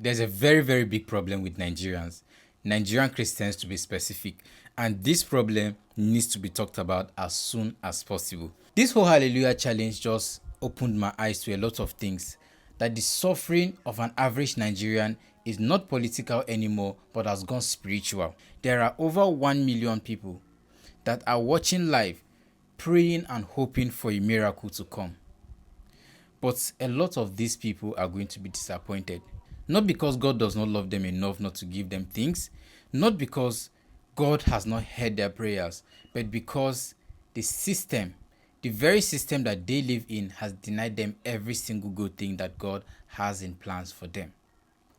There's a very, very big problem with Nigerians, Nigerian Christians to be specific, and this problem needs to be talked about as soon as possible. This whole Hallelujah challenge just opened my eyes to a lot of things. That the suffering of an average Nigerian is not political anymore, but has gone spiritual. There are over 1 million people that are watching live, praying and hoping for a miracle to come. But a lot of these people are going to be disappointed. Not because God does not love them enough not to give them things, not because God has not heard their prayers, but because the system, the very system that they live in, has denied them every single good thing that God has in plans for them.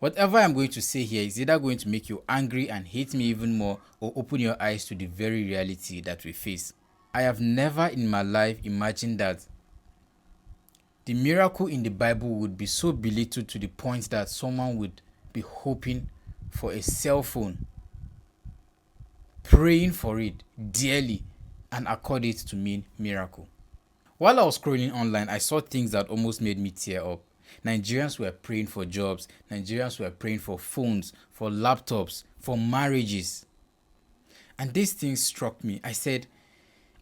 Whatever I'm going to say here is either going to make you angry and hate me even more, or open your eyes to the very reality that we face. I have never in my life imagined that the miracle in the Bible would be so belittled to the point that someone would be hoping for a cell phone, praying for it dearly, and accord it to mean miracle. While I was scrolling online, I saw things that almost made me tear up. Nigerians were praying for jobs. Nigerians were praying for phones, for laptops, for marriages. And these things struck me. I said,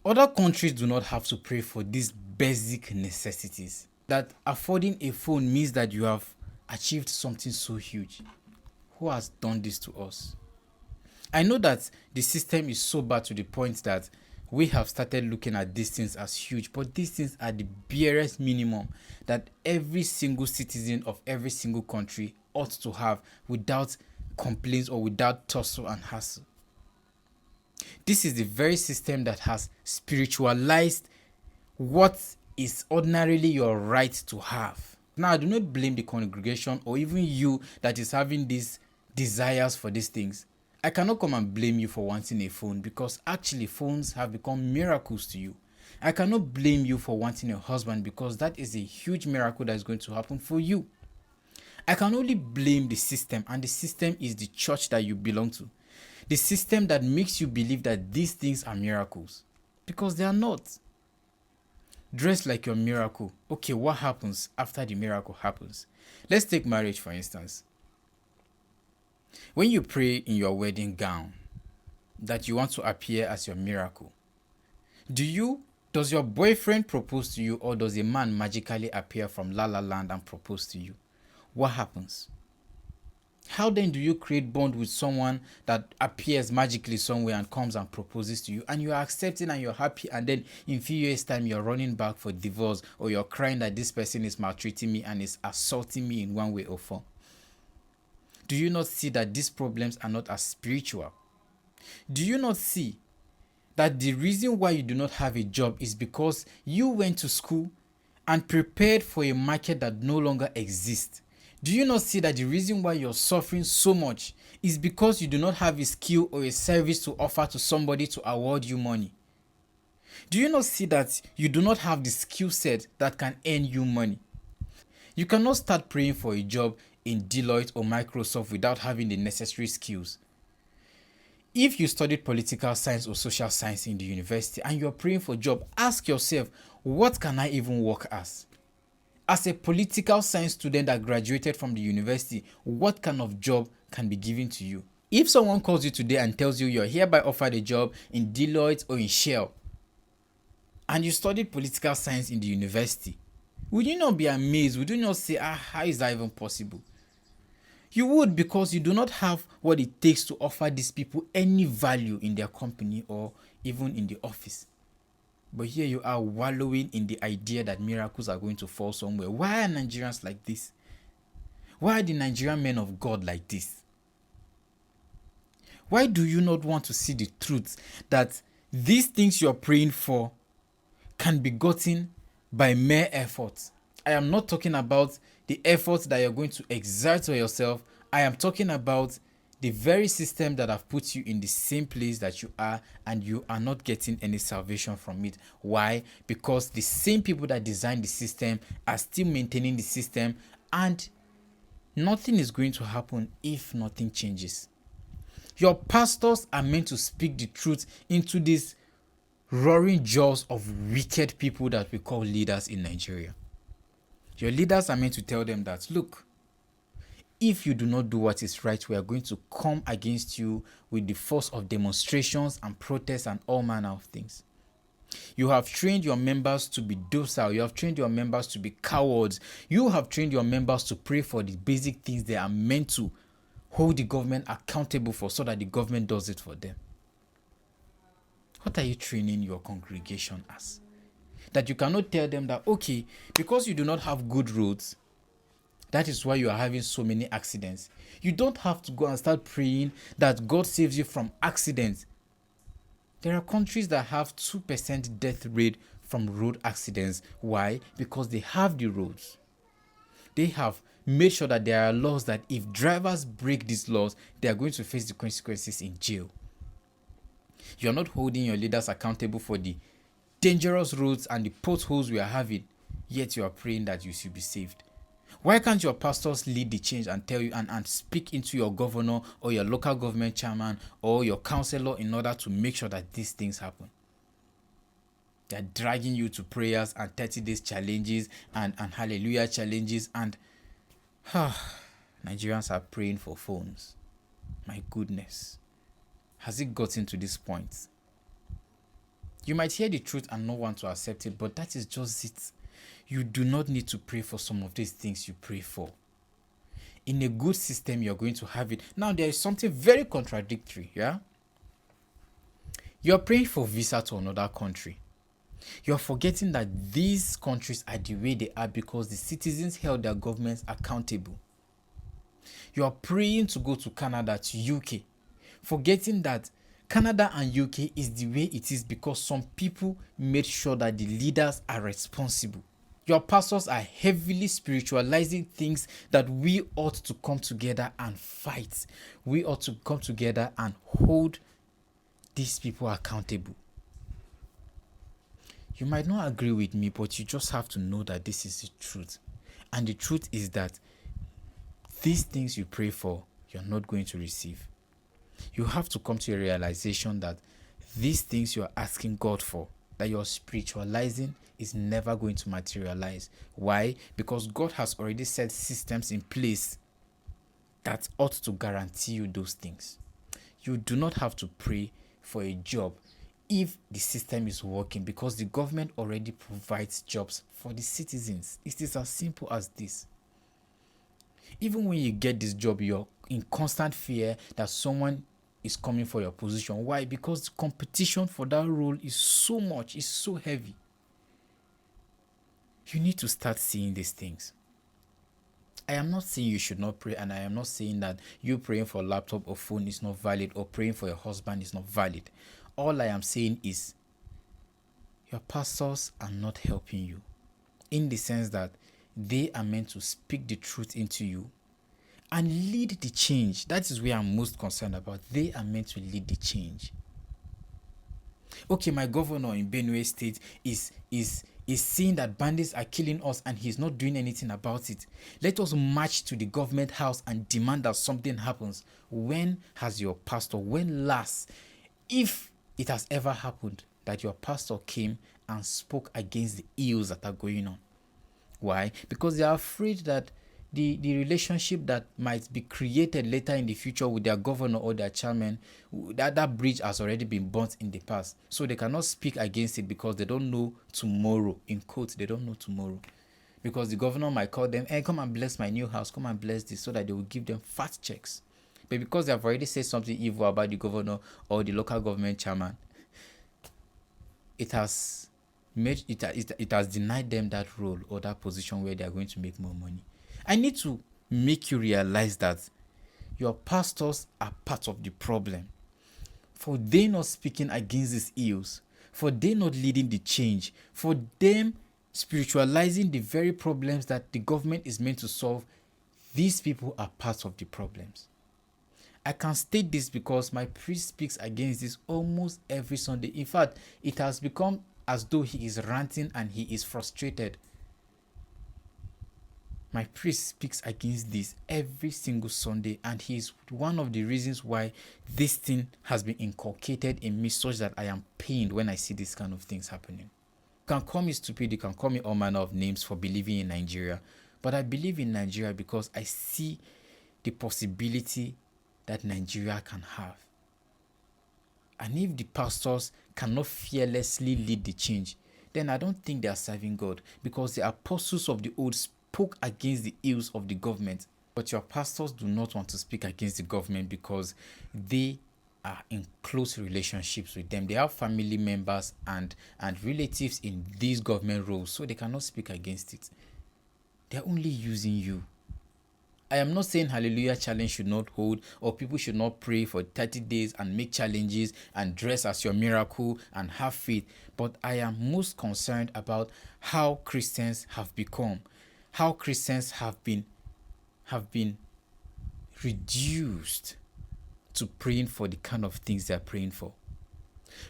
other countries do not have to pray for these basic necessities. That affording a phone means that you have achieved something so huge. Who has done this to us? I know that the system is so bad to the point that we have started looking at these things as huge, but these things are the barest minimum that every single citizen of every single country ought to have without complaints or without tussle and hassle. This is the very system that has spiritualized what is ordinarily your right to have. Now, I do not blame the congregation or even you that is having these desires for these things. I cannot come and blame you for wanting a phone, because actually phones have become miracles to you. I cannot blame you for wanting a husband, because that is a huge miracle that is going to happen for you. I can only blame the system, and the system is the church that you belong to. The system that makes you believe that these things are miracles, because they are not. Dress like your miracle. Okay, what happens after the miracle happens? Let's take marriage for instance. When you pray in your wedding gown that you want to appear as your miracle, does your boyfriend propose to you, or does a man magically appear from La La Land and propose to you? What happens? How then do you create bond with someone that appears magically somewhere and comes and proposes to you, and you are accepting and you're happy, and then in few years time you're running back for divorce, or you're crying that this person is maltreating me and is assaulting me in one way or form? Do you not see that these problems are not as spiritual? Do you not see that the reason why you do not have a job is because you went to school and prepared for a market that no longer exists? Do you not see that the reason why you're suffering so much is because you do not have a skill or a service to offer to somebody to award you money? Do you not see that you do not have the skill set that can earn you money? You cannot start praying for a job in Deloitte or Microsoft without having the necessary skills. If you studied political science or social science in the university and you're praying for a job, ask yourself, what can I even work as? As a political science student that graduated from the university, what kind of job can be given to you? If someone calls you today and tells you you're hereby offered a job in Deloitte or in Shell, and you studied political science in the university, would you not be amazed? Would you not say, how is that even possible? You would, because you do not have what it takes to offer these people any value in their company or even in the office. But here you are wallowing in the idea that miracles are going to fall somewhere. Why are Nigerians like this? Why are the Nigerian men of God like this? Why do you not want to see the truth that these things you're praying for can be gotten by mere effort? I am not talking about the effort that you're going to exert for yourself. I am talking about the very system that have put you in the same place that you are, and you are not getting any salvation from it. Why? Because the same people that designed the system are still maintaining the system, and nothing is going to happen if nothing changes. Your pastors are meant to speak the truth into these roaring jaws of wicked people that we call leaders in Nigeria. Your leaders are meant to tell them that, look, if you do not do what is right, we are going to come against you with the force of demonstrations and protests and all manner of things. You have trained your members to be docile. You have trained your members to be cowards. You have trained your members to pray for the basic things they are meant to hold the government accountable for so that the government does it for them. What are you training your congregation as? That you cannot tell them that, okay, because you do not have good roads, that is why you are having so many accidents. You don't have to go and start praying that God saves you from accidents. There are countries that have 2% death rate from road accidents. Why? Because they have the roads. They have made sure that there are laws that if drivers break these laws, they are going to face the consequences in jail. You are not holding your leaders accountable for the dangerous roads and the potholes we are having, yet you are praying that you should be saved. Why can't your pastors lead the change and tell you and speak into your governor or your local government chairman or your councillor in order to make sure that these things happen? They are dragging you to prayers and 30 days challenges and hallelujah challenges, and Nigerians are praying for phones. My goodness. Has it gotten to this point? You might hear the truth and not want to accept it, but that is just it. You do not need to pray for some of these things you pray for. In a good system, you're going to have it. Now, there is something very contradictory, yeah? You're praying for visa to another country. You're forgetting that these countries are the way they are because the citizens held their governments accountable. You're praying to go to Canada, to UK, forgetting that Canada and UK is the way it is because some people made sure that the leaders are responsible. Your pastors are heavily spiritualizing things that we ought to come together and fight. We ought to come together and hold these people accountable. You might not agree with me, but you just have to know that this is the truth. And the truth is that these things you pray for, you're not going to receive. You have to come to a realization that these things you're asking God for, that you're spiritualizing, is never going to materialize. Why? Because God has already set systems in place that ought to guarantee you those things. You do not have to pray for a job if the system is working because the government already provides jobs for the citizens. It is as simple as this. Even when you get this job, you're in constant fear that someone is coming for your position. Why? Because the competition for that role is so much, it's so heavy. You need to start seeing these things. I am not saying you should not pray, and I am not saying that you praying for a laptop or phone is not valid or praying for your husband is not valid. All I am saying is your pastors are not helping you in the sense that they are meant to speak the truth into you and lead the change. That is where I'm most concerned about. They are meant to lead the change. Okay, my governor in Benue State is seeing that bandits are killing us and he's not doing anything about it. Let us march to the government house and demand that something happens. When has your pastor, when last, if it has ever happened, that your pastor came and spoke against the ills that are going on? Why? Because they are afraid that the relationship that might be created later in the future with their governor or their chairman, that bridge has already been burnt in the past. So they cannot speak against it because they don't know tomorrow. In quotes, they don't know tomorrow. Because the governor might call them, hey, come and bless my new house, come and bless this, so that they will give them fat checks. But because they have already said something evil about the governor or the local government chairman, it has denied them that role or that position where they are going to make more money. I need to make you realize that your pastors are part of the problem. For they not speaking against these ills, for they not leading the change, for them spiritualizing the very problems that the government is meant to solve, these people are part of the problems. I can state this because my priest speaks against this almost every Sunday. In fact, it has become as though he is ranting and he is frustrated. My priest speaks against this every single Sunday, and he is one of the reasons why this thing has been inculcated in me such that I am pained when I see these kind of things happening. You can call me stupid, you can call me all manner of names for believing in Nigeria, but I believe in Nigeria because I see the possibility that Nigeria can have. And if the pastors cannot fearlessly lead the change, then I don't think they are serving God, because the apostles of the old spoke against the ills of the government. But your pastors do not want to speak against the government because they are in close relationships with them. They have family members and relatives in these government roles, so they cannot speak against it. They're only using you. I am not saying Hallelujah Challenge should not hold, or people should not pray for 30 days and make challenges and dress as your miracle and have faith. But I am most concerned about how Christians have become, how Christians have been reduced to praying for the kind of things they are praying for.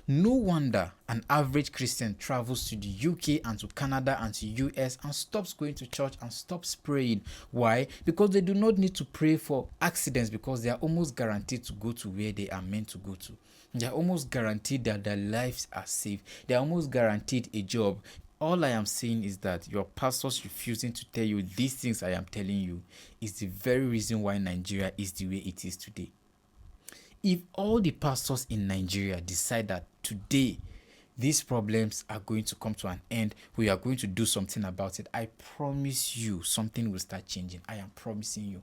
No wonder an average Christian travels to the UK and to Canada and to US and stops going to church and stops praying. Why? Because they do not need to pray for accidents, because they are almost guaranteed to go to where they are meant to go to. They are almost guaranteed that their lives are safe. They are almost guaranteed a job. All I am saying is that your pastors refusing to tell you these things I am telling you is the very reason why Nigeria is the way it is today. If all the pastors in Nigeria decide that today these problems are going to come to an end, we are going to do something about it, I promise you something will start changing. I am promising you.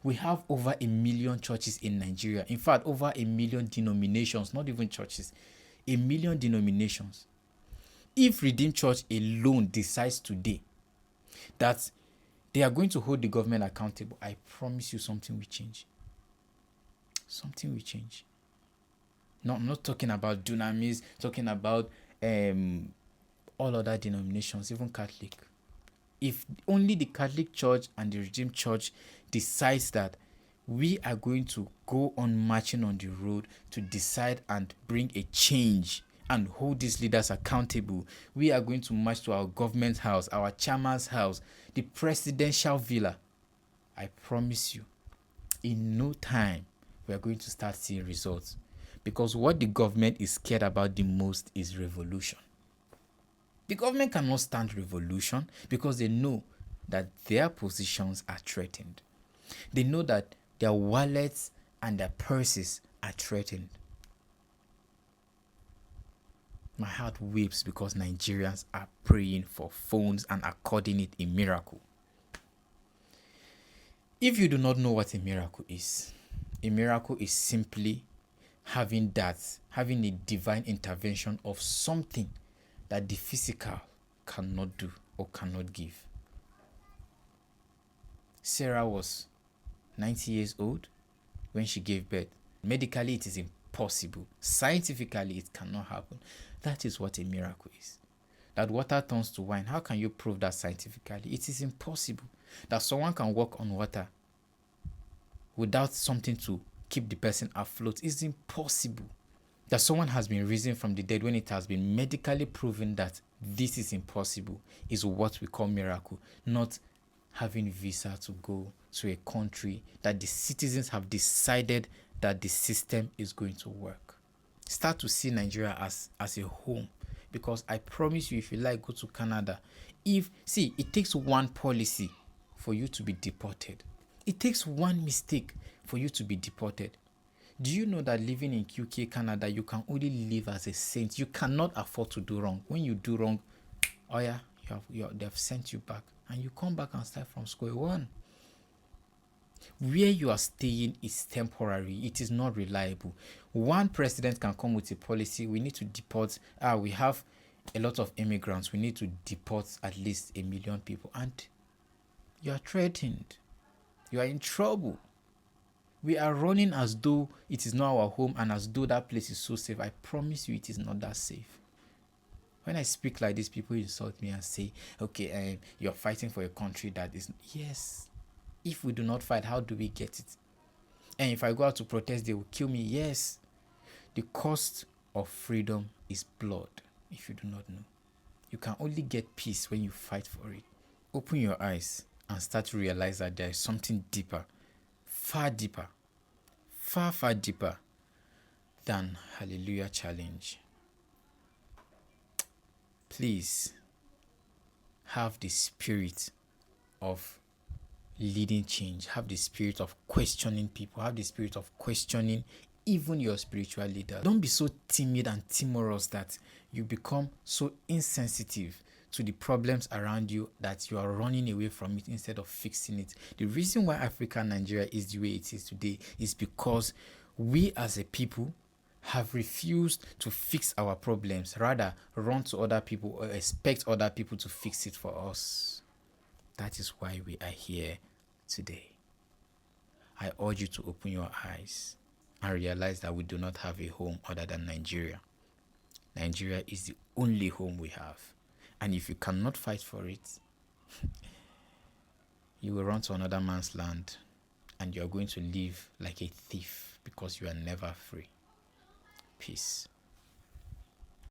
We have over 1 million churches in Nigeria. In fact, over 1 million denominations, not even churches, 1 million denominations. If Redeemed Church alone decides today that they are going to hold the government accountable, I promise you something will change. Something will change. No, I'm not talking about Dunamis, talking about all other denominations, even Catholic. If only the Catholic Church and the Redeemed Church decides that we are going to go on marching on the road to decide and bring a change and hold these leaders accountable, we are going to march to our government house, our chairman's house, the presidential villa. I promise you, in no time, we are going to start seeing results. Because what the government is scared about the most is revolution. The government cannot stand revolution because they know that their positions are threatened. They know that their wallets and their purses are threatened. My heart weeps because Nigerians are praying for phones and are calling it a miracle. If you do not know what a miracle is simply having a divine intervention of something that the physical cannot do or cannot give. Sarah was 90 years old when she gave birth. Medically, it is impossible. Scientifically, it cannot happen. That is what a miracle is. That water turns to wine. How can you prove that scientifically? It is impossible. That someone can walk on water without something to keep the person afloat is impossible. That someone has been risen from the dead when it has been medically proven that this is impossible is what we call miracle, not having visa to go to a country that the citizens have decided that the system is going to work. Start to see Nigeria as a home, because I promise you, if you like, go to Canada. It takes one policy for you to be deported. It takes one mistake for you to be deported. Do you know that living in UK, Canada, you can only live as a saint? You cannot afford to do wrong. When you do wrong, they have sent you back, and you come back and start from square one. Where you are staying is temporary. It is not reliable. One president can come with a policy. We need to deport. We have a lot of immigrants. We need to deport at least 1 million people. And you are threatened. You are in trouble. We are running as though it is not our home and as though that place is so safe. I promise you, it is not that safe. When I speak like this, people insult me and say, okay, you're fighting for a country that is... Yes. If we do not fight, how do we get it? And if I go out to protest, they will kill me. Yes. The cost of freedom is blood, if you do not know. You can only get peace when you fight for it. Open your eyes and start to realize that there is something deeper, far deeper, far deeper than Hallelujah Challenge. Please have the spirit of leading change, have the spirit of questioning people, have the spirit of questioning even your spiritual leader. Don't be so timid and timorous that you become so insensitive to the problems around you that you are running away from it instead of fixing it. The reason why Africa and Nigeria is the way it is today is because we as a people have refused to fix our problems, rather run to other people or expect other people to fix it for us. That is why we are here today. I urge you to open your eyes and realize that we do not have a home other than Nigeria. Nigeria is the only home we have. And if you cannot fight for it, you will run to another man's land and you are going to live like a thief because you are never free. Peace.